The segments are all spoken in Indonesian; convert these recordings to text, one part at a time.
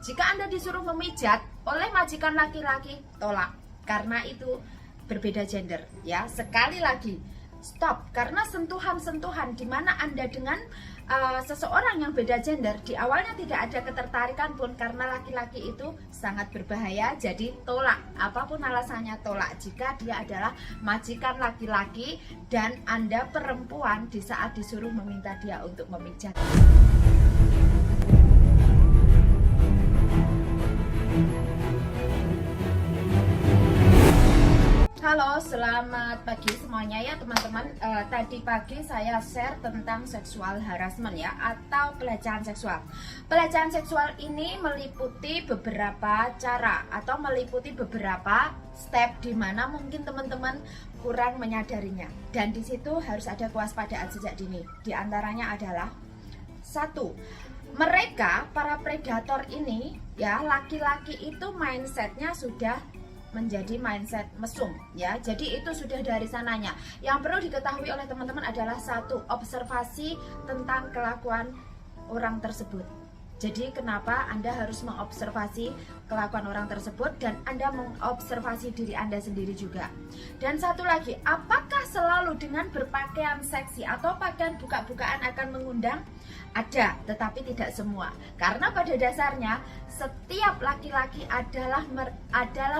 Jika Anda disuruh memijat oleh majikan laki-laki, tolak. Karena itu berbeda gender, ya. Sekali lagi, stop. Karena sentuhan-sentuhan di mana Anda dengan seseorang yang beda gender, di awalnya tidak ada ketertarikan pun, karena laki-laki itu sangat berbahaya. Jadi tolak, apapun alasannya tolak. Jika dia adalah majikan laki-laki dan Anda perempuan di saat disuruh meminta dia untuk memijat. Halo, selamat pagi semuanya ya teman-teman. Tadi pagi saya share tentang seksual harassment ya, atau pelecehan seksual. Pelecehan seksual ini meliputi beberapa cara atau meliputi beberapa step di mana mungkin teman-teman kurang menyadarinya. Dan di situ harus ada kewaspadaan sejak dini. Di antaranya adalah satu, mereka para predator ini ya, laki-laki itu mindsetnya sudah menjadi mindset mesum ya. Jadi itu sudah dari sananya. Yang perlu diketahui oleh teman-teman adalah satu, observasi tentang kelakuan orang tersebut. Jadi kenapa Anda harus mengobservasi kelakuan orang tersebut dan Anda mengobservasi diri Anda sendiri juga. Dan satu lagi, apakah selalu dengan berpakaian seksi atau pakaian buka-bukaan akan mengundang? Ada, tetapi tidak semua. Karena pada dasarnya setiap laki-laki adalah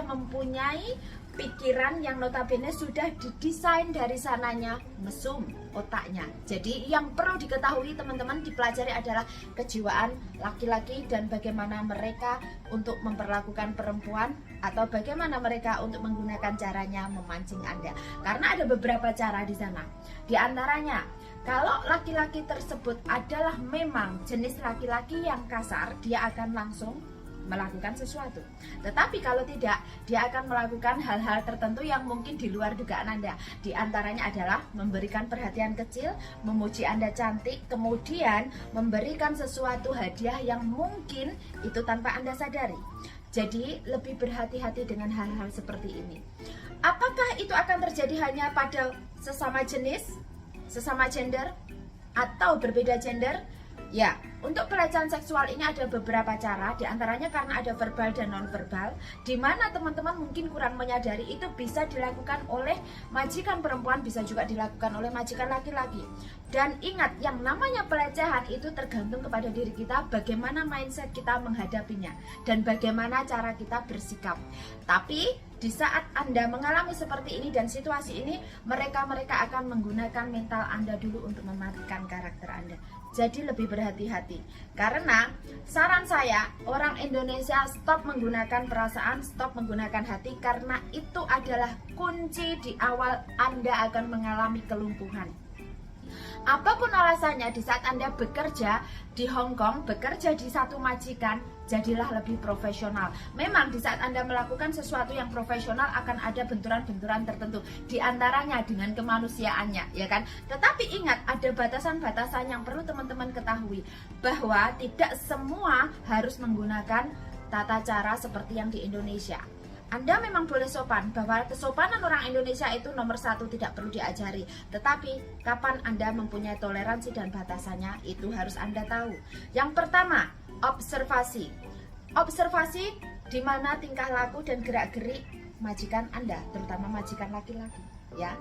mempunyai pikiran yang notabene sudah didesain dari sananya mesum otaknya. Jadi yang perlu diketahui teman-teman, dipelajari adalah kejiwaan laki-laki dan bagaimana mereka untuk memperlakukan perempuan atau bagaimana mereka untuk menggunakan caranya memancing Anda. Karena ada beberapa cara di sana. Di antaranya, kalau laki-laki tersebut adalah memang jenis laki-laki yang kasar, dia akan langsung melakukan sesuatu. Tetapi kalau tidak, dia akan melakukan hal-hal tertentu yang mungkin di luar dugaan Anda. Di antaranya adalah memberikan perhatian kecil, memuji Anda cantik, kemudian memberikan sesuatu hadiah yang mungkin itu tanpa Anda sadari. Jadi lebih berhati-hati dengan hal-hal seperti ini. Apakah itu akan terjadi hanya pada sesama jenis, sesama gender, atau berbeda gender? Ya, untuk pelecehan seksual ini ada beberapa cara, diantaranya karena ada verbal dan non-verbal, di mana teman-teman mungkin kurang menyadari itu bisa dilakukan oleh majikan perempuan, bisa juga dilakukan oleh majikan laki-laki. Dan ingat, yang namanya pelecehan itu tergantung kepada diri kita, bagaimana mindset kita menghadapinya, dan bagaimana cara kita bersikap. Tapi di saat Anda mengalami seperti ini dan situasi ini, mereka akan menggunakan mental Anda dulu untuk mematikan karakter Anda. Jadi lebih berhati-hati. Karena saran saya, orang Indonesia stop menggunakan perasaan, stop menggunakan hati, karena itu adalah kunci di awal Anda akan mengalami kelumpuhan. Apapun alasannya, di saat Anda bekerja di Hong Kong, bekerja di satu majikan, jadilah lebih profesional. Memang di saat Anda melakukan sesuatu yang profesional akan ada benturan-benturan tertentu, di antaranya dengan kemanusiaannya, ya kan? Tetapi ingat, ada batasan-batasan yang perlu teman-teman ketahui, bahwa tidak semua harus menggunakan tata cara seperti yang di Indonesia. Anda memang boleh sopan, bahwa kesopanan orang Indonesia itu nomor satu, tidak perlu diajari. Tetapi kapan Anda mempunyai toleransi dan batasannya, itu harus Anda tahu. Yang pertama, observasi. Observasi di mana tingkah laku dan gerak-gerik majikan Anda, terutama majikan laki-laki, ya.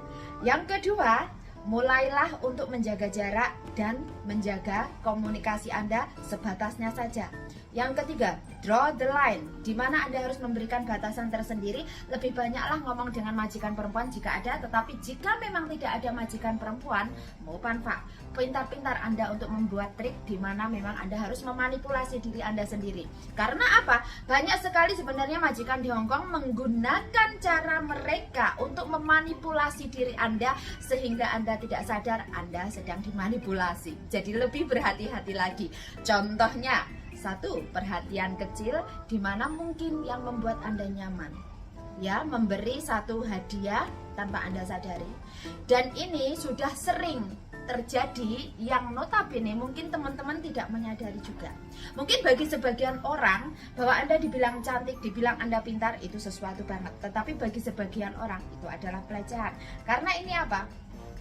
Yang kedua, mulailah untuk menjaga jarak dan menjaga komunikasi Anda sebatasnya saja. Yang ketiga, draw the line, di mana Anda harus memberikan batasan tersendiri. Lebih banyaklah ngomong dengan majikan perempuan jika ada, tetapi jika memang tidak ada majikan perempuan, Pak, pintar-pintar Anda untuk membuat trik di mana memang Anda harus memanipulasi diri Anda sendiri. Karena apa? Banyak sekali sebenarnya majikan di Hong Kong menggunakan cara mereka untuk memanipulasi diri Anda, sehingga Anda tidak sadar Anda sedang dimanipulasi. Jadi lebih berhati-hati lagi. Contohnya, satu, perhatian kecil di mana mungkin yang membuat Anda nyaman. Ya, memberi satu hadiah tanpa Anda sadari. Dan ini sudah sering terjadi yang notabene mungkin teman-teman tidak menyadari juga. Mungkin bagi sebagian orang bahwa Anda dibilang cantik, dibilang Anda pintar, itu sesuatu banget. Tetapi bagi sebagian orang itu adalah pelecehan. Karena ini apa?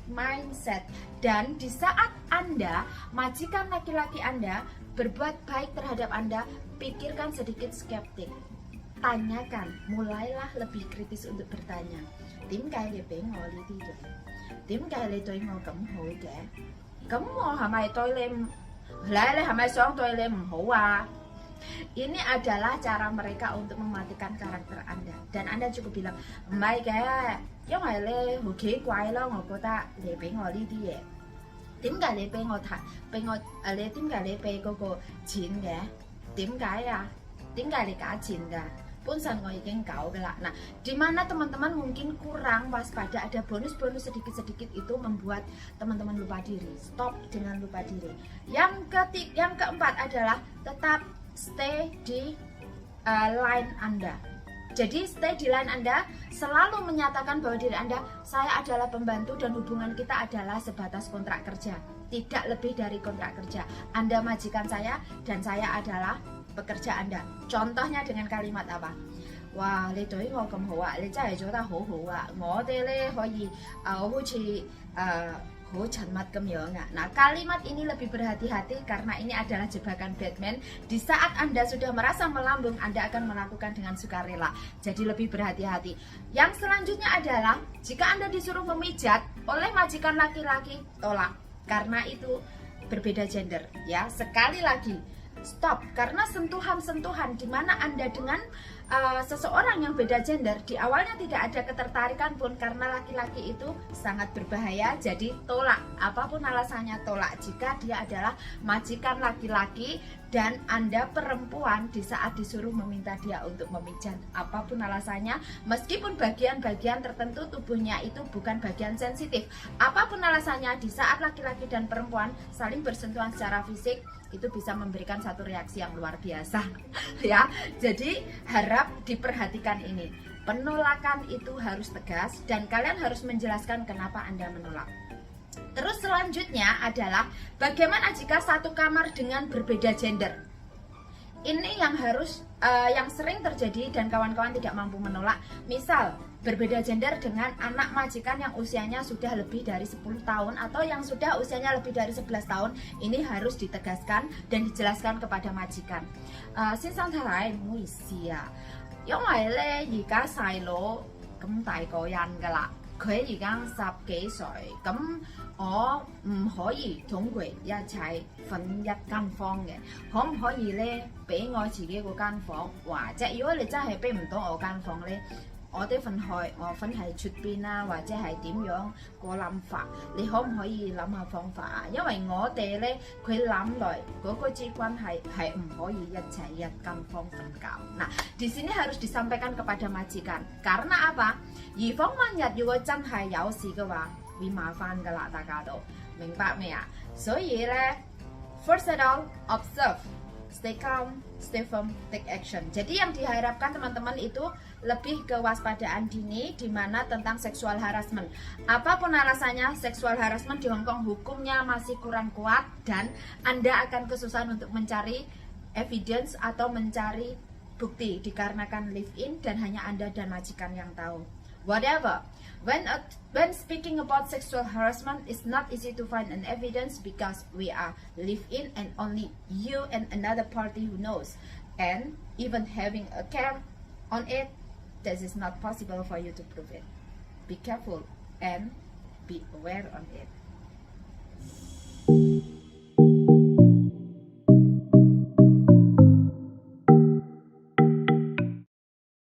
mindset. Dan di saat Anda, majikan laki-laki Anda berbuat baik terhadap Anda, pikirkan sedikit skeptik. Tanyakan, mulailah lebih kritis untuk bertanya. Điểm解你俾我呢啲嘅？點解你對我咁好嘅？咁我係咪對你你係咪想對你唔好啊？ Ini adalah cara mereka untuk mematikan karakter Anda. Dan Anda cukup bilang, 唔係嘅，因為咧好奇怪咯，我覺得你俾我呢啲嘢，點解你俾我睇，俾我你點解你俾嗰個錢嘅？點解啊？點解你假錢㗎？Punsan ingin kau gelak. Nah, di mana teman-teman mungkin kurang waspada, ada bonus-bonus sedikit-sedikit itu membuat teman-teman lupa diri. Stop dengan lupa diri. Yang keempat adalah tetap stay di line Anda. Jadi stay di line Anda, selalu menyatakan bahwa diri Anda, saya adalah pembantu dan hubungan kita adalah sebatas kontrak kerja, tidak lebih dari kontrak kerja. Anda majikan saya dan saya adalah pekerja Anda. Contohnya dengan kalimat apa? Wah, 你對我咁好啊，你真係做得好好啊，我哋咧可以好似好親密咁樣啊. Nah, kalimat ini lebih berhati-hati karena ini adalah jebakan Batman. Di saat Anda sudah merasa melambung, Anda akan melakukan dengan sukarela. Jadi lebih berhati-hati. Yang selanjutnya adalah jika Anda disuruh memijat oleh majikan laki-laki, tolak. Karena itu berbeda gender, ya. Sekali lagi, stop, karena sentuhan-sentuhan di mana Anda dengan seseorang yang beda gender di awalnya tidak ada ketertarikan pun, karena laki-laki itu sangat berbahaya. Jadi tolak, apapun alasannya tolak. Jika dia adalah majikan laki-laki dan Anda perempuan, di saat disuruh meminta dia untuk memijat, apapun alasannya, meskipun bagian-bagian tertentu tubuhnya itu bukan bagian sensitif, apapun alasannya, di saat laki-laki dan perempuan saling bersentuhan secara fisik, itu bisa memberikan satu reaksi yang luar biasa ya. Jadi harap diperhatikan ini. Penolakan itu harus tegas dan kalian harus menjelaskan kenapa Anda menolak. Terus selanjutnya adalah bagaimana jika satu kamar dengan berbeda gender. Ini yang harus yang sering terjadi dan kawan-kawan tidak mampu menolak. Misal berbeda gender dengan anak majikan yang usianya sudah lebih dari 10 tahun atau yang sudah usianya lebih dari 11 tahun. Ini harus ditegaskan dan dijelaskan kepada majikan. 先生太太唔好意思啊，因為咧而家細佬咁大個人㗎啦，佢而家10幾歲，咁我唔可以同佢一齊瞓一間房嘅，可唔可以咧俾我自己嗰間房？或者如果你真係俾唔到我間房咧，我哋分開，我瞓喺出邊啦，或者係點樣個諗法？你可唔可以諗下方法啊？因為我哋咧佢諗來嗰個之關係唔可以一齊一間房瞓覺。Nah, di sini harus disampaikan kepada majikan. Karena apa? 以防萬一如果真係有事嘅話，會麻煩㗎啦，大家都明白未啊？所以咧 ，first of all, observe, stay calm, stay firm, take action. Jadi yang diharapkan teman-teman itu lebih kewaspadaan dini di mana tentang seksual harassment. Apapun alasannya, seksual harassment di Hong Kong hukumnya masih kurang kuat dan Anda akan kesusahan untuk mencari evidence atau mencari bukti dikarenakan live in dan hanya Anda dan majikan yang tahu. Whatever. When speaking about sexual harassment, it's not easy to find an evidence because we are live in and only you and another party who knows. And even having a care on it, this is not possible for you to prove it. Be careful and be aware on it.